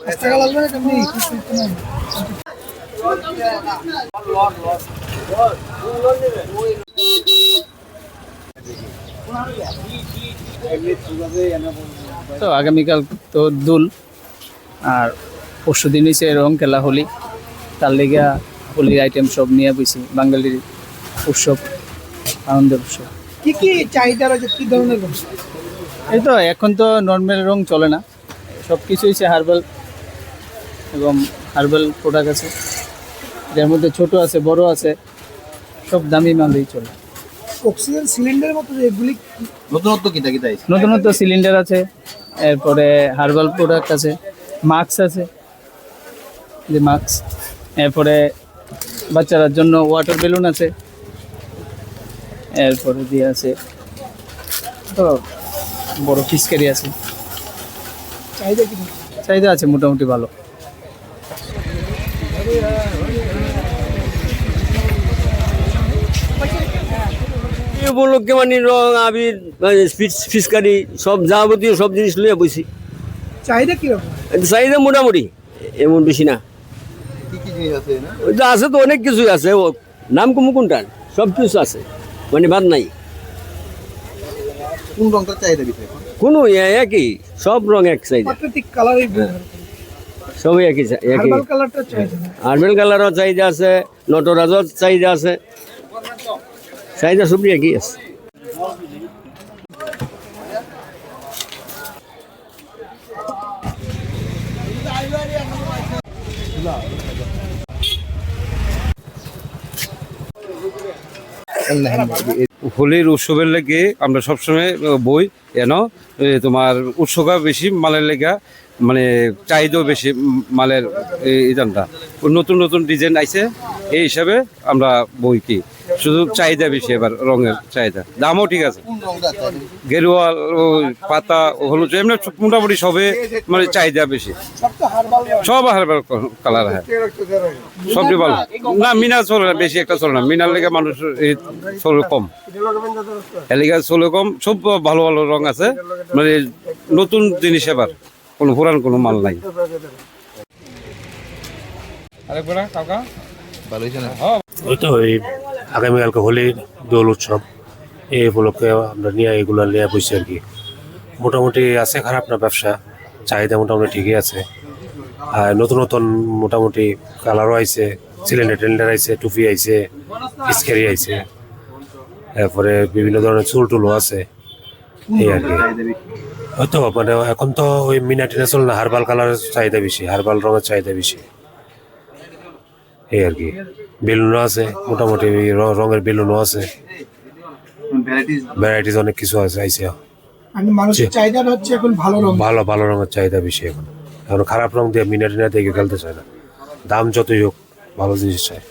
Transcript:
তো আগামীকাল তো দোল আর পরশু দিন হয়েছে রং খেলা হোলি, তার লেগে হোলির আইটেম সব নিয়ে বসি। বাঙালির উৎসব, আনন্দের উৎসব। কি কি চাহিদা রয়েছে, কি ধরনের? এই তো এখন তো নর্মাল রং চলে না, সব কিছু হচ্ছে হার্বাল এবং হার্বাল প্রোডাক্ট আছে, যার মধ্যে ছোট আছে বড় আছে, সব দামি মালই চলে। অক্সিজেন সিলিন্ডার মতো এগুলি নতুনত্ব কিতা কিতা নতুনত্ব সিলিন্ডার আছে, এরপরে হার্বাল প্রোডাক্ট আছে, মাস্ক আছে, যে মাস্ক, এরপরে বাচ্চাদের জন্য ওয়াটার বেলুন আছে, এরপরে দিয়ে আছে তো বড় ফিসকারি আছে। চাহিদা কি? চাহিদা আছে মোটামুটি ভালো। উপলক্ষে মানে রং আবির ফিসকারি সব যাবতীয় সব জিনিস লইয়া বসি। চাহিদা কিরকম? চাহিদা মোটামুটি, এমন বেশি না। কি কি জিনিস আছে না? ওই তো আছে তো অনেক কিছুই আছে, ও নাম কমু কোনটার, সব কিছু আছে, মানে বাদ নাই। কোন রংটার চাহিদা বেশি এখন? কোনো একই, সব রং এক চাহিদা, প্রাকৃতিক কালারই সবই একই একই। হার্বাল কালারটা চাহিদা, আর্মেল কালারও চাহিদা আছে, নটরাজও চাহিদা আছে, চাহিদা সবই একই আছে। হোলির উৎসবের লেগে আমরা সবসময় বই এন তোমার উৎসব বেশি মালের লেগা, মানে চাহিদাও বেশি মালের। এই দামটা নতুন নতুন ডিজাইন আইছে, এই হিসাবে আমরা বই কি শুধু চাহিদা বেশি, এবার রঙের চাহিদা, দামও ঠিক আছে। গেরুয়া, পাতা, হলুদ, এমনি মোটামুটি সবে মানে চাহিদা বেশি, সব হার্বাল কালার। হ্যাঁ, সবটি ভালো না। মিনা চলে না, বেশি একটা চলে না। মিনার লেগে মানুষ চলে কম, এলাকা চলে কম। সব ভালো ভালো রং আছে, মানে নতুন জিনিস, এবার কোনো পুরান কোনো মাল নাই। ওই তো এই আগামীকালকে হোলির দোল উৎসব, এই উপলক্ষে আমরা নিয়ে এগুলো নিয়ে বসছি আর কি। মোটামুটি আছে, খারাপ না ব্যবসা, চাহিদা মোটামুটি ঠিকই আছে। আর নতুন নতুন মোটামুটি কালারও আইছে, সিলিন্ডার টিলিন্ডার আইছে, টুপি আইছে, স্কেরি আইছে, এরপরে বিভিন্ন ধরনের চুল টুলও আছে, এই আর কি। হয়তো মানে এখন তো ওই মিনা টিনা চল না, হার্বাল কালারের চাহিদা বেশি, হার্বাল রঙের চাহিদা বেশি, এই আর কি। বেলুনও আছে, মোটামুটি রঙের বেলুনও আছে, ভ্যারাইটিস অনেক কিছু আছে আইসে। মানুষের চাহিদা হচ্ছে এখন ভালো রং, ভালো ভালো রঙের চাহিদা বেশি এখন। এখন খারাপ রং দিয়ে মিনা টিনা দিয়ে খেলতে চায় না, দাম যতই হোক ভালো জিনিস চায়।